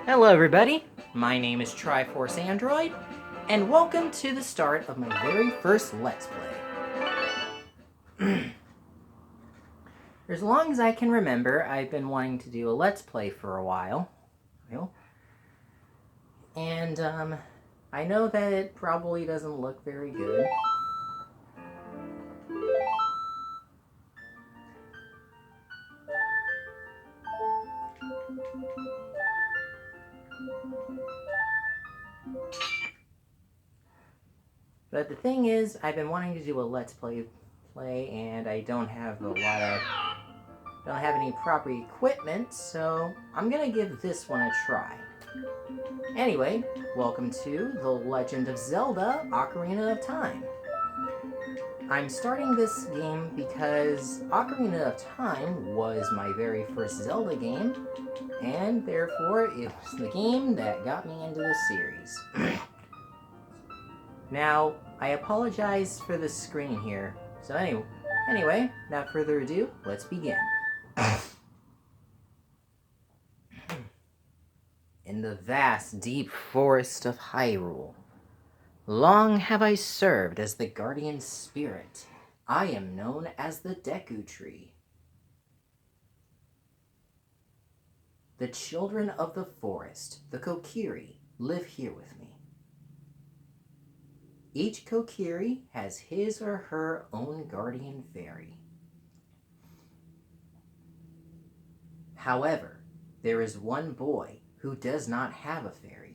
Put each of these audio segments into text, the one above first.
Hello everybody, my name is Triforce Android, and welcome to the start of my very first Let's Play. For as long as I can remember, I've been wanting to do a Let's Play for a while. And, I know that it probably doesn't look very good. But the thing is, I've been wanting to do a Let's Play, and I don't have any proper equipment, so I'm gonna give this one a try. Anyway, welcome to The Legend of Zelda, Ocarina of Time. I'm starting this game because Ocarina of Time was my very first Zelda game, and therefore it was the game that got me into this series. Now, I apologize for the screen here, so anyway, without further ado, let's begin. In the vast, deep forest of Hyrule, long have I served as the guardian spirit. I am known as the Deku tree. The children of the forest, the Kokiri, live here with me. Each Kokiri has his or her own guardian fairy. However, there is one boy who does not have a fairy.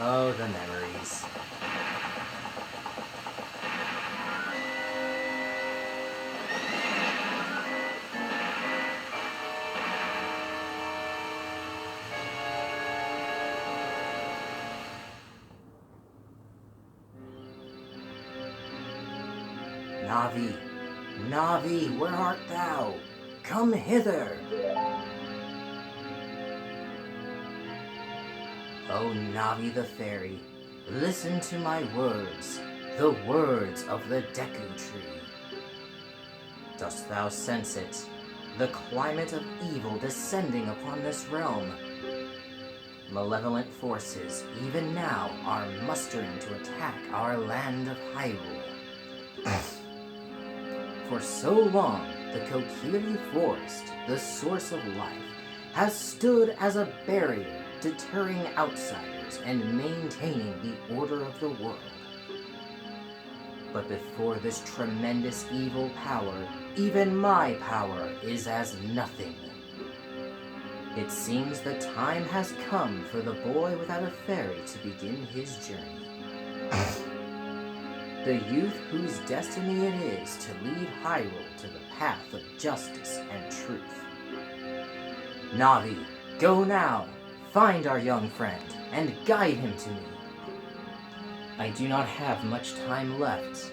Oh, the memories. Navi, Navi, where art thou? Come hither! O Navi the fairy, listen to my words, the words of the Deku tree. Dost thou sense it, the climate of evil descending upon this realm? Malevolent forces, even now, are mustering to attack our land of Hyrule. For so long, the Kokiri Forest, the source of life, has stood as a barrier deterring outsiders and maintaining the order of the world. But before this tremendous evil power, even my power is as nothing. It seems the time has come for the boy without a fairy to begin his journey. The youth whose destiny it is to lead Hyrule to the path of justice and truth. Navi, go now! Find our young friend, and guide him to me. I do not have much time left.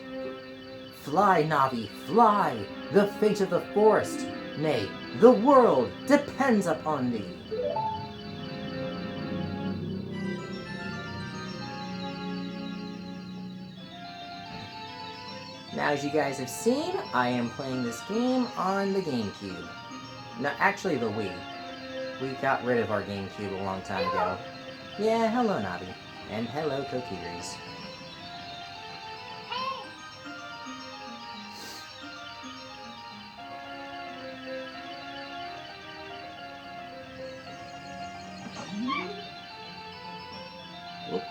Fly, Navi, fly! The fate of the forest, nay, the world, depends upon thee. Now, as you guys have seen, I am playing this game on the GameCube. No, actually the Wii. We got rid of our GameCube a long time ago. Yeah, hello Navi. And hello Kokiris. Whoop.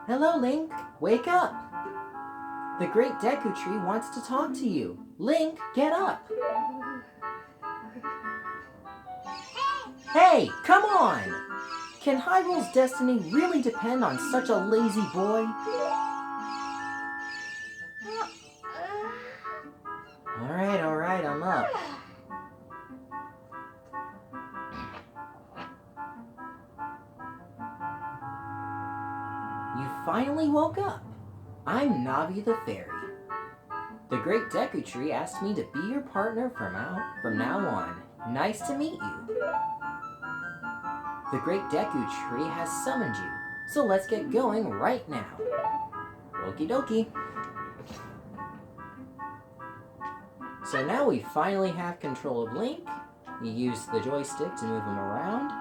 Hello, Link! Wake up! The great Deku tree wants to talk to you. Link, get up! Hey, come on! Can Hyrule's destiny really depend on such a lazy boy? Alright, finally woke up. I'm Navi the Fairy. The Great Deku Tree asked me to be your partner from now on. Nice to meet you. The Great Deku Tree has summoned you, so let's get going right now. Okie dokie. So now we finally have control of Link. You use the joystick to move him around,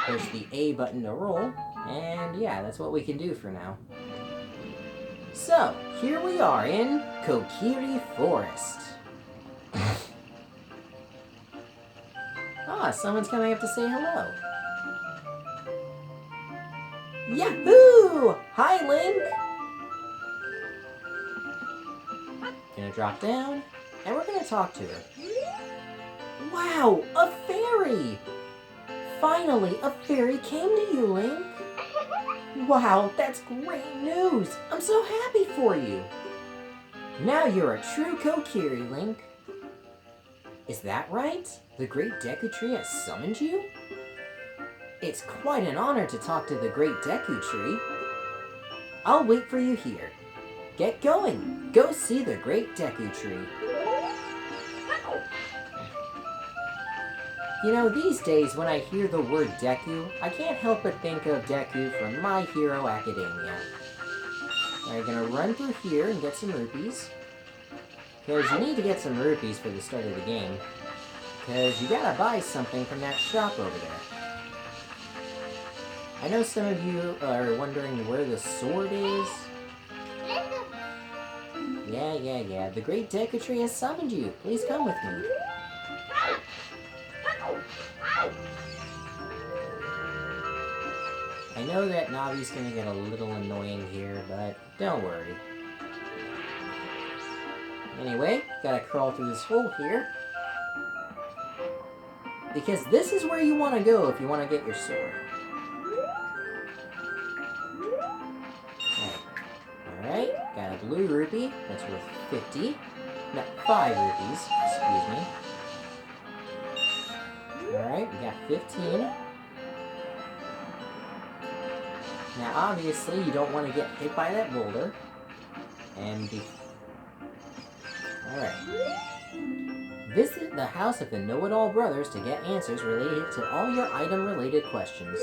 push the A button to roll, and yeah, that's what we can do for now. So, here we are in Kokiri Forest. Ah, someone's coming up to say hello. Yahoo! Hi, Link! Gonna drop down, and we're gonna talk to her. Wow, a fairy! Finally, a fairy came to you, Link. Wow, that's great news! I'm so happy for you! Now you're a true Kokiri, Link. Is that right? The Great Deku Tree has summoned you? It's quite an honor to talk to the Great Deku Tree. I'll wait for you here. Get going! Go see the Great Deku Tree. You know, these days when I hear the word Deku, I can't help but think of Deku from My Hero Academia. We're gonna run through here and get some rupees. Because you need to get some rupees for the start of the game. Because you gotta buy something from that shop over there. I know some of you are wondering where the sword is. Yeah. The Great Deku Tree has summoned you. Please come with me. I know that Navi's gonna get a little annoying here, but don't worry. Anyway, gotta crawl through this hole here. Because this is where you want to go if you want to get your sword. Alright, got a blue rupee. That's worth 50. No, 5 rupees, excuse me. Alright, we got 15. Now, obviously, you don't want to get hit by that boulder. And be... Alright. Visit the house of the Know-It-All Brothers to get answers related to all your item-related questions.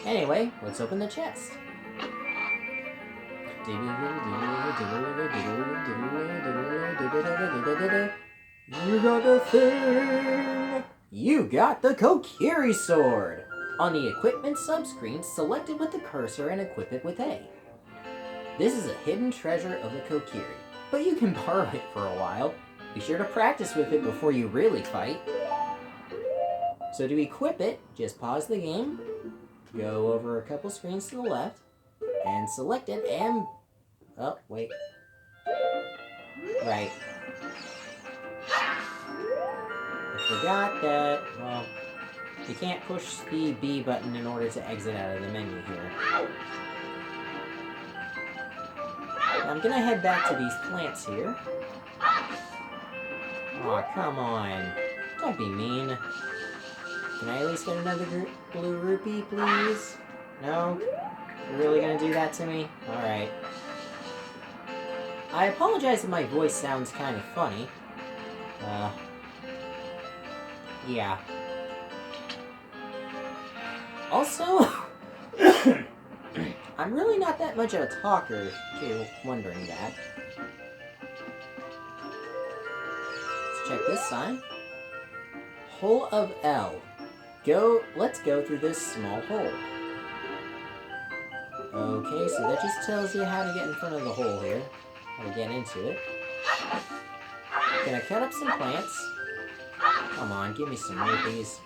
Anyway, let's open the chest. You got the thing! You got the Kokiri Sword! On the equipment subscreen, select it with the cursor and equip it with A. This is a hidden treasure of the Kokiri, but you can borrow it for a while. Be sure to practice with it before you really fight. So to equip it, just pause the game, go over a couple screens to the left, and select it and... Oh, wait. Right. I forgot that, well, you can't push the B button in order to exit out of the menu here. I'm gonna head back to these plants here. Aw, come on. Don't be mean. Can I at least get another blue rupee, please? No? You're really gonna do that to me? Alright. I apologize if my voice sounds kind of funny. Yeah. Also, I'm really not that much of a talker, if you're wondering that. Let's check this sign. Hole of L. Let's go through this small hole. Okay, so that just tells you how to get in front of the hole here. How to get into it. Gonna cut up some plants. Come on, give me some rupees.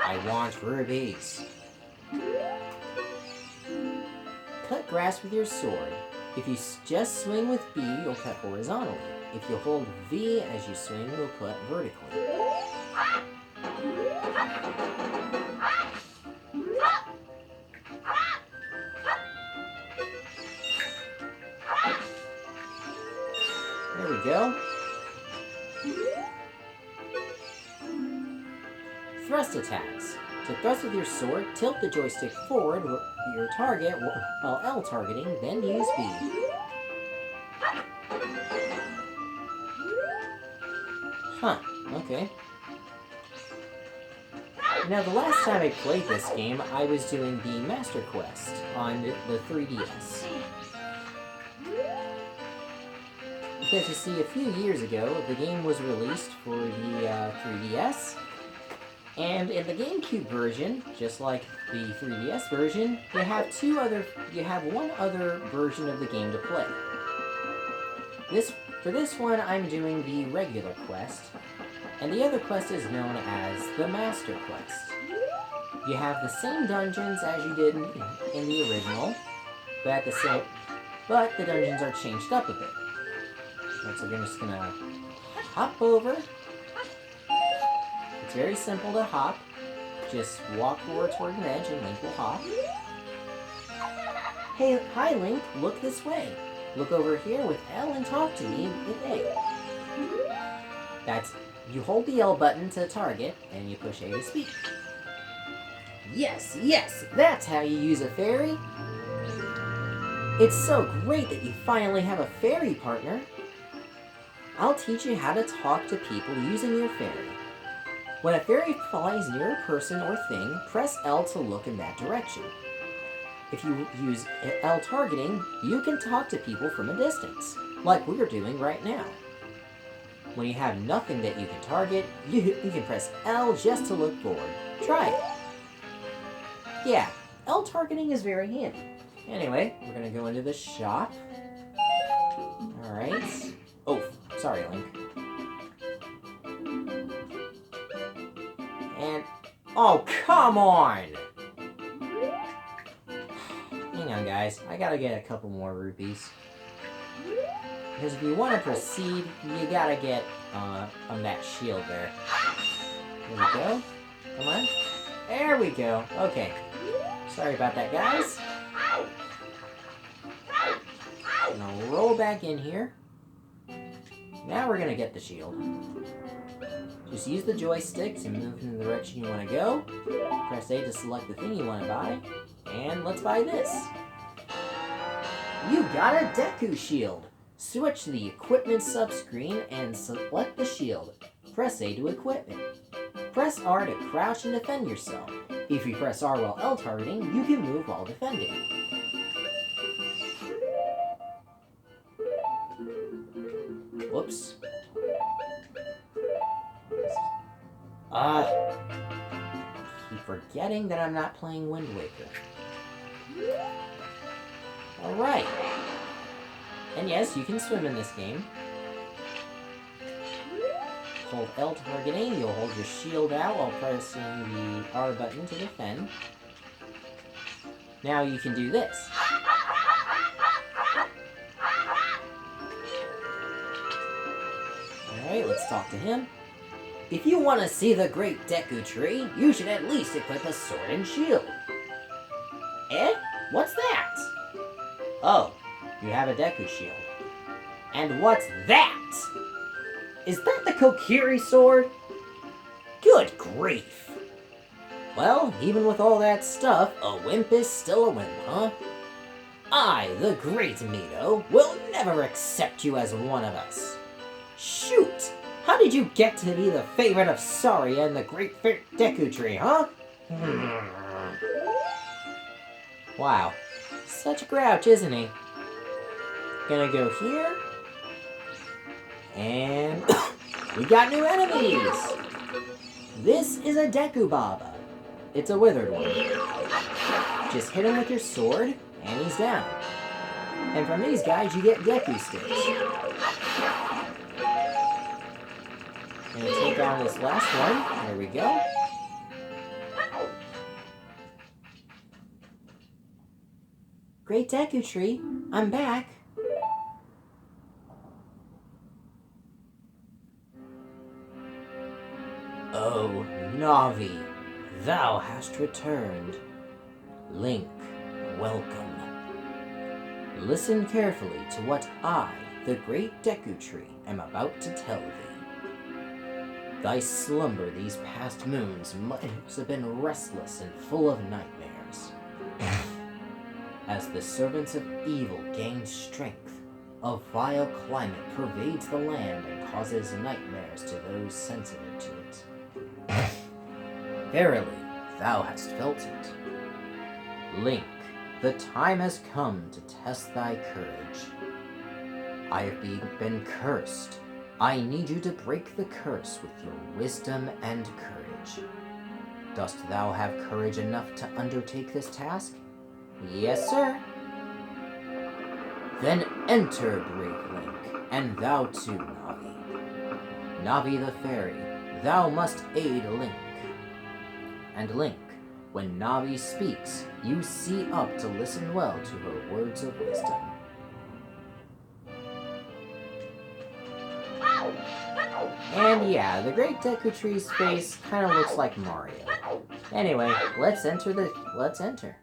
I want rubies. Cut grass with your sword. If you just swing with B, you'll cut horizontally. If you hold V as you swing, you'll cut vertically. There we go. Thrust attacks. To thrust with your sword, tilt the joystick forward with your target while L targeting, then use B. Huh, okay. Now, the last time I played this game, I was doing the Master Quest on the 3DS. Because you see, a few years ago, the game was released for the 3DS, and in the GameCube version, just like the 3DS version, you have one other version of the game to play. For this one, I'm doing the regular quest, and the other quest is known as the Master Quest. You have the same dungeons as you did in the original, but the dungeons are changed up a bit. So we're just gonna hop over. It's very simple to hop. Just walk forward toward an edge and Link will hop. Hey, hi Link, look this way. Look over here with L and talk to me with A. You hold the L button to target, and you push A to speak. Yes, that's how you use a fairy. It's so great that you finally have a fairy partner. I'll teach you how to talk to people using your fairy. When a fairy flies near a person or thing, press L to look in that direction. If you use L targeting, you can talk to people from a distance, like we're doing right now. When you have nothing that you can target, you can press L just to look forward. Try it. Yeah, L targeting is very handy. Anyway, we're gonna go into the shop. Alright. Oh, sorry, Link. And... oh, come on! Hang on, guys. I gotta get a couple more rupees. Because if you want to proceed, you gotta get on that shield there. There we go. Come on. There we go. Okay. Sorry about that, guys. I'm gonna roll back in here. Now we're gonna get the shield. Just use the joystick to move in the direction you want to go. Press A to select the thing you want to buy. And let's buy this. You got a Deku shield. Switch to the equipment subscreen and select the shield. Press A to equip it. Press R to crouch and defend yourself. If you press R while L targeting, you can move while defending. Whoops. Keep forgetting that I'm not playing Wind Waker. Alright. And yes, you can swim in this game. Hold L targeting, you'll hold your shield out while pressing the R button to defend. Now you can do this. Alright, let's talk to him. If you want to see the great Deku tree, you should at least equip a sword and shield. Eh? What's that? Oh, you have a Deku shield. And what's that? Is that the Kokiri sword? Good grief. Well, even with all that stuff, a wimp is still a wimp, huh? I, the great Mito, will never accept you as one of us. Shoot! How did you get to be the favorite of Saria and the great Deku tree, huh? Wow. Such a grouch, isn't he? Gonna go here. And we got new enemies! This is a Deku Baba. It's a withered one. Just hit him with your sword, and he's down. And from these guys, you get Deku sticks. Gonna take down this last one. There we go. Great Deku Tree, I'm back. Oh, Navi, thou hast returned. Link, welcome. Listen carefully to what I, the great Deku Tree, am about to tell thee. Thy slumber these past moons must have been restless and full of nightmares. As the servants of evil gain strength, a vile climate pervades the land and causes nightmares to those sensitive to it. Verily, thou hast felt it. Link, the time has come to test thy courage. I have been cursed. I need you to break the curse with your wisdom and courage. Dost thou have courage enough to undertake this task? Yes, sir. Then enter, brave Link, and thou too, Navi. Navi the fairy, thou must aid Link. And Link, when Navi speaks, you see up to listen well to her words of wisdom. And yeah, the Great Deku Tree's face kind of looks like Mario. Anyway, let's enter.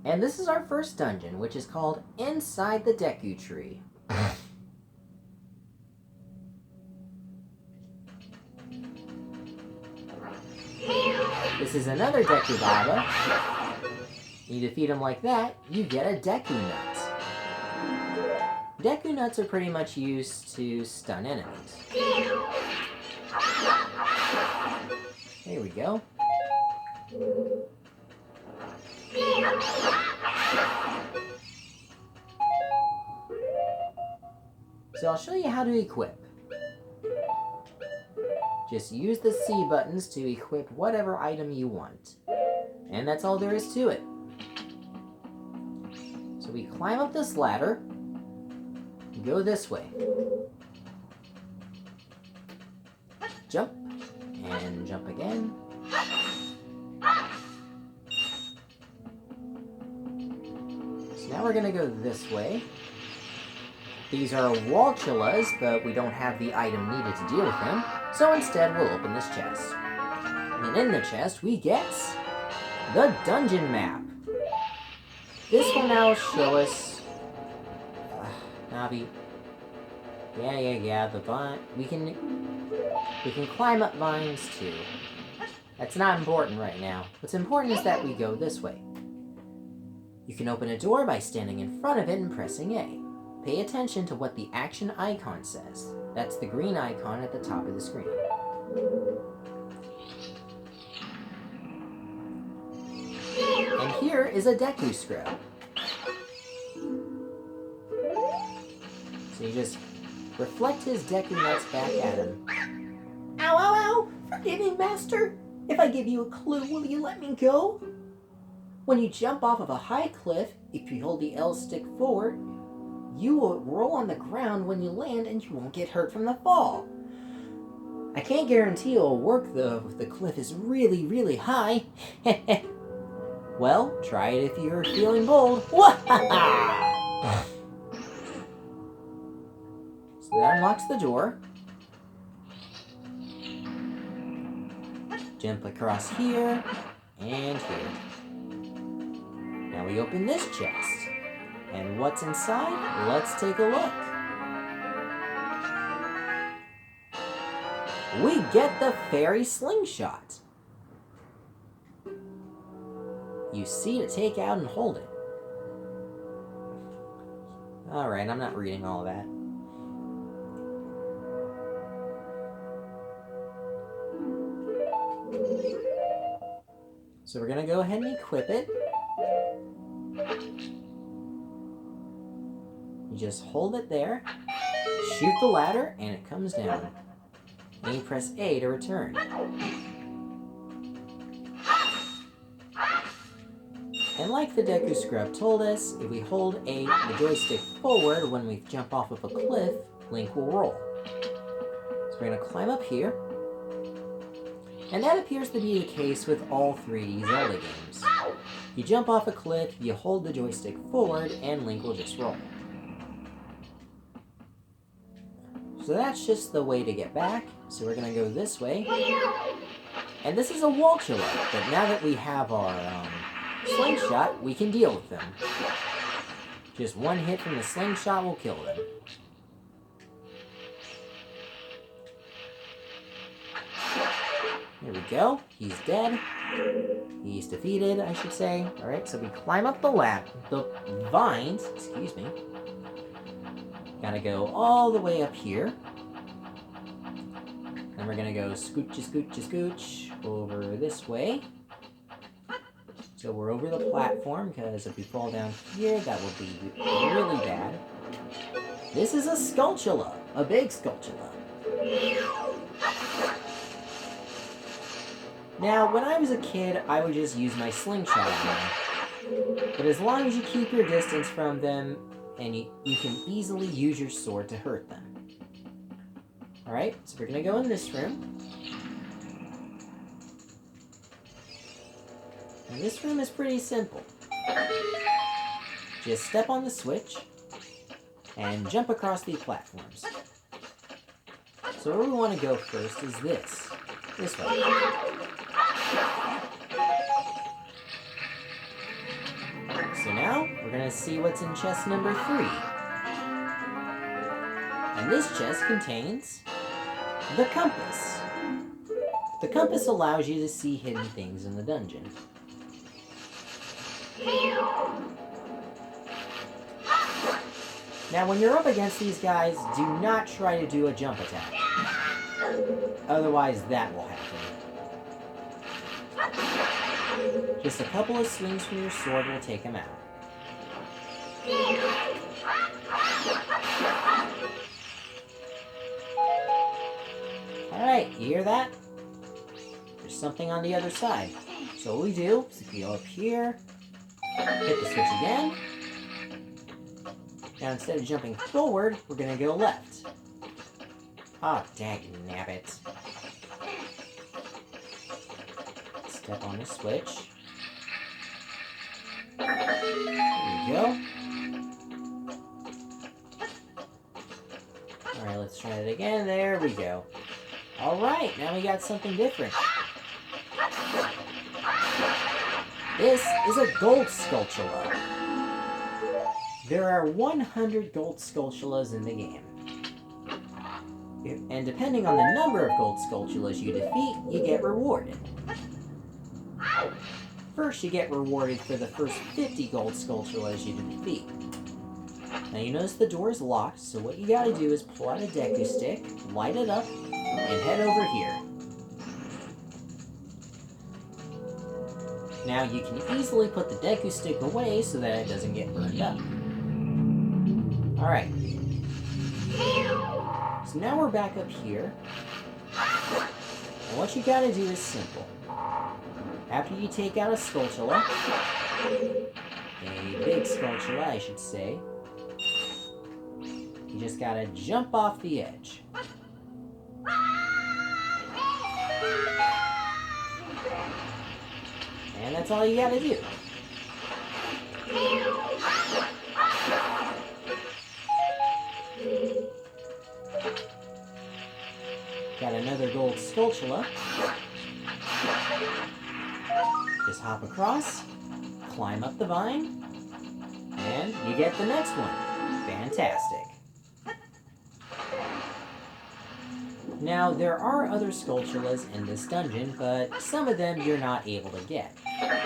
And this is our first dungeon, which is called Inside the Deku Tree. This is another Deku Baba. You defeat him like that, you get a Deku Nut. Deku Nuts are pretty much used to stun enemies. There we go. So I'll show you how to equip. Just use the C buttons to equip whatever item you want. And that's all there is to it. So we climb up this ladder, go this way. Jump, and jump again. So now we're gonna go this way. These are Walchulas, but we don't have the item needed to deal with them, so instead we'll open this chest. And in the chest we get the dungeon map. This will now show us Navi. Yeah, the vine. We can climb up vines too. That's not important right now. What's important is that we go this way. You can open a door by standing in front of it and pressing A. Pay attention to what the action icon says. That's the green icon at the top of the screen. And here is a Deku Scrub. So you just reflect his Deku Nuts back at him. Ow, ow, ow! Forgive me, Master! If I give you a clue, will you let me go? When you jump off of a high cliff, if you hold the L stick forward, you will roll on the ground when you land and you won't get hurt from the fall. I can't guarantee it'll work though if the cliff is really, really high. Well, try it if you're feeling bold. Wahaha! So that unlocks the door. Jump across here and here. Now we open this chest. And what's inside? Let's take a look. We get the fairy slingshot. You see to take out and hold it. Alright, I'm not reading all of that. So we're gonna go ahead and equip it. You just hold it there, shoot the ladder, and it comes down. And you press A to return. And like the Deku Scrub told us, if we hold the joystick forward when we jump off of a cliff, Link will roll. So we're going to climb up here. And that appears to be the case with all 3D Zelda games. You jump off a cliff, you hold the joystick forward, and Link will just roll. So that's just the way to get back. So we're going to go this way. And this is a Walchula, but now that we have our slingshot, we can deal with them. Just one hit from the slingshot will kill them. There we go. He's dead. He's defeated, I should say. Alright, so we climb up the vines, excuse me. Gotta go all the way up here. And we're gonna go scooch over this way. So we're over the platform, because if we fall down here, that would be really bad. This is a Skulltula, a big Skulltula. Now, when I was a kid, I would just use my slingshot on them. But as long as you keep your distance from them, and you can easily use your sword to hurt them. Alright, so we're gonna go in this room. And this room is pretty simple. Just step on the switch, and jump across the platforms. So where we want to go first is this way. So now, we're going to see what's in chest number 3. And this chest contains the compass. The compass allows you to see hidden things in the dungeon. Now, when you're up against these guys, do not try to do a jump attack. Otherwise, that will happen. Just a couple of swings from your sword will take him out. Alright, you hear that? There's something on the other side. So what we do is we go up here, hit the switch again. Now instead of jumping forward, we're gonna go left. Oh, dang nabbit. Step on the switch. There we go. Alright, let's try it again. There we go. Alright, now we got something different. This is a gold Skulltula. There are 100 gold Skulltulas in the game. And depending on the number of gold Skulltulas you defeat, you get rewarded. First, you get rewarded for the first 50 gold Skulltulas you defeat. Now you notice the door is locked, so what you gotta do is pull out a Deku stick, light it up, and head over here. Now you can easily put the Deku stick away so that it doesn't get burned up. Alright. So now we're back up here. And what you gotta do is simple. After you take out a Skulltula, a big Skulltula I should say, you just gotta jump off the edge. And that's all you gotta do. Got another gold Skulltula. Just hop across, climb up the vine, and you get the next one. Fantastic. Now, there are other Skulltulas in this dungeon, but some of them you're not able to get.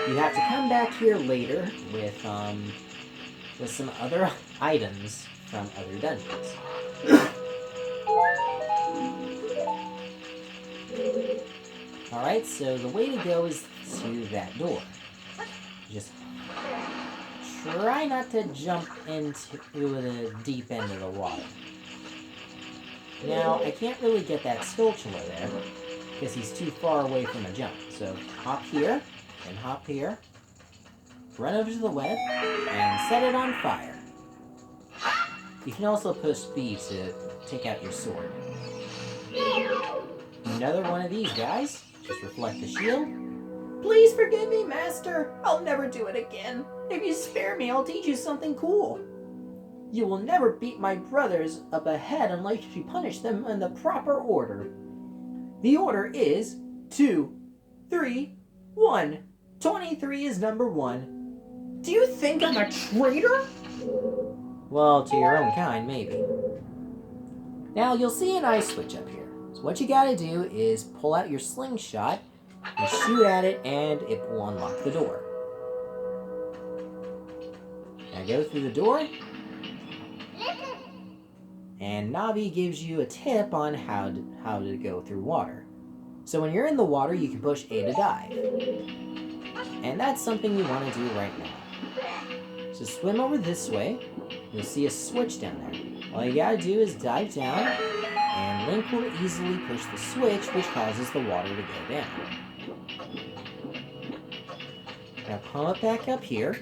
You have to come back here later with some other items from other dungeons. Alright, so the way to go is to that door. Just try not to jump into the deep end of the water. Now, I can't really get that Skulltula there, because he's too far away from a jump. So, hop here, and hop here, run over to the web, and set it on fire. You can also push B to take out your sword. Another one of these guys. Just reflect the shield. Please forgive me, Master. I'll never do it again. If you spare me, I'll teach you something cool. You will never beat my brothers up ahead unless you punish them in the proper order. The order is 2, 3, 1. 23 is number 1. Do you think I'm a traitor? Well, to your own kind, maybe. Now, you'll see an ice switch up here. So what you gotta do is pull out your slingshot and shoot at it, and it will unlock the door. Now go through the door, and Navi gives you a tip on how to go through water. So when you're in the water, you can push A to dive. And that's something you want to do right now. So swim over this way. You'll see a switch down there. All you gotta do is dive down, and Link will easily push the switch, which causes the water to go down. Now come up back up here,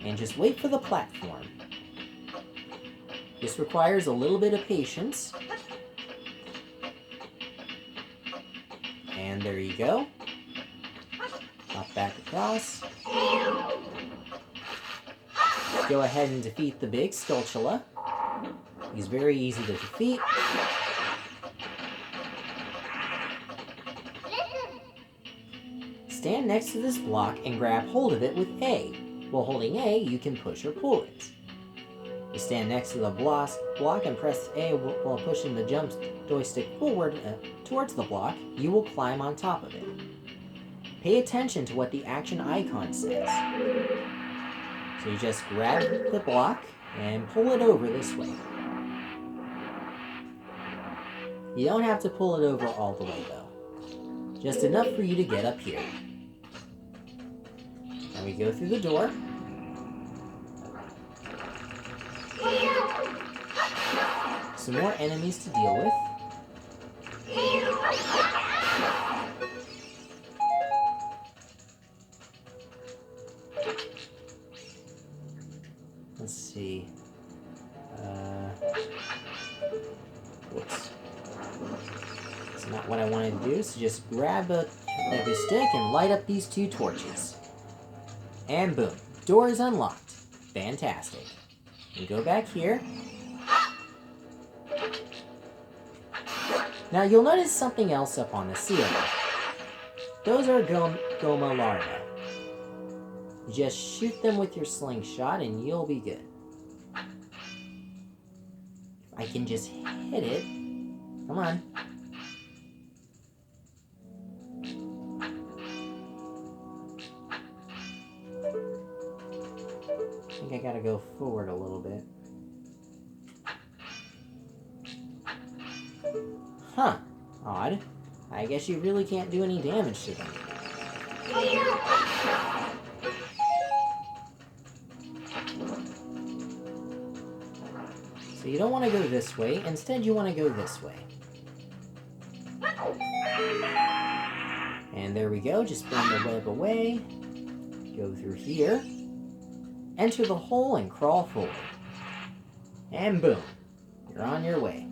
and just wait for the platform. This requires a little bit of patience. And there you go. Hop back across. Go ahead and defeat the big Skulltula. He's very easy to defeat. Stand next to this block and grab hold of it with A. While holding A, you can push or pull it. You stand next to the block and press A while pushing the jump joystick forward towards the block. You will climb on top of it. Pay attention to what the action icon says. So you just grab the block and pull it over this way. You don't have to pull it over all the way though. Just enough for you to get up here. Now we go through the door. Some more enemies to deal with. Let's see. Whoops. That's not what I wanted to do, so just grab a heavy stick and light up these 2 torches. And boom. Door is unlocked. Fantastic. You go back here. Now you'll notice something else up on the ceiling. Those are Goma larvae. You just shoot them with your slingshot and you'll be good. If I can just hit it. Come on. I think I gotta go forward a little bit. Huh. Odd. I guess you really can't do any damage to them. So you don't want to go this way. Instead, you want to go this way. And there we go. Just bring the web away. Go through here. Enter the hole and crawl forward. And boom. You're on your way.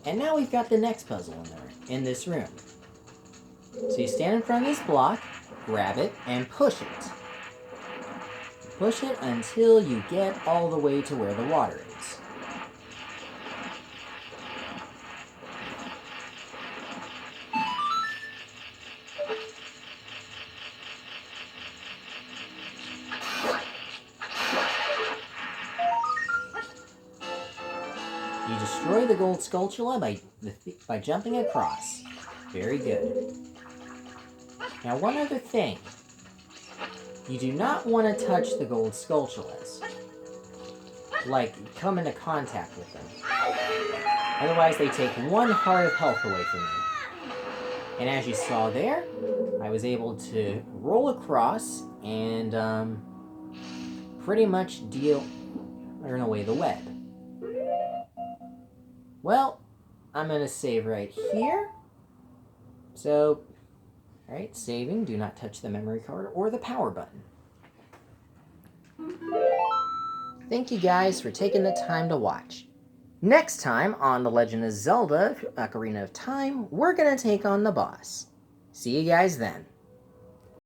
And now we've got the next puzzle in this room. So you stand in front of this block, grab it, and push it. Push it until you get all the way to where the water is. You destroy the gold Skulltula by jumping across. Very good. Now one other thing. You do not want to touch the gold Skulltulas. Like, come into contact with them. Otherwise they take 1 heart of health away from you. And as you saw there, I was able to roll across and pretty much turn away the web. Well, I'm going to save right here. So, alright, saving. Do not touch the memory card or the power button. Thank you guys for taking the time to watch. Next time on The Legend of Zelda, Ocarina of Time, we're going to take on the boss. See you guys then.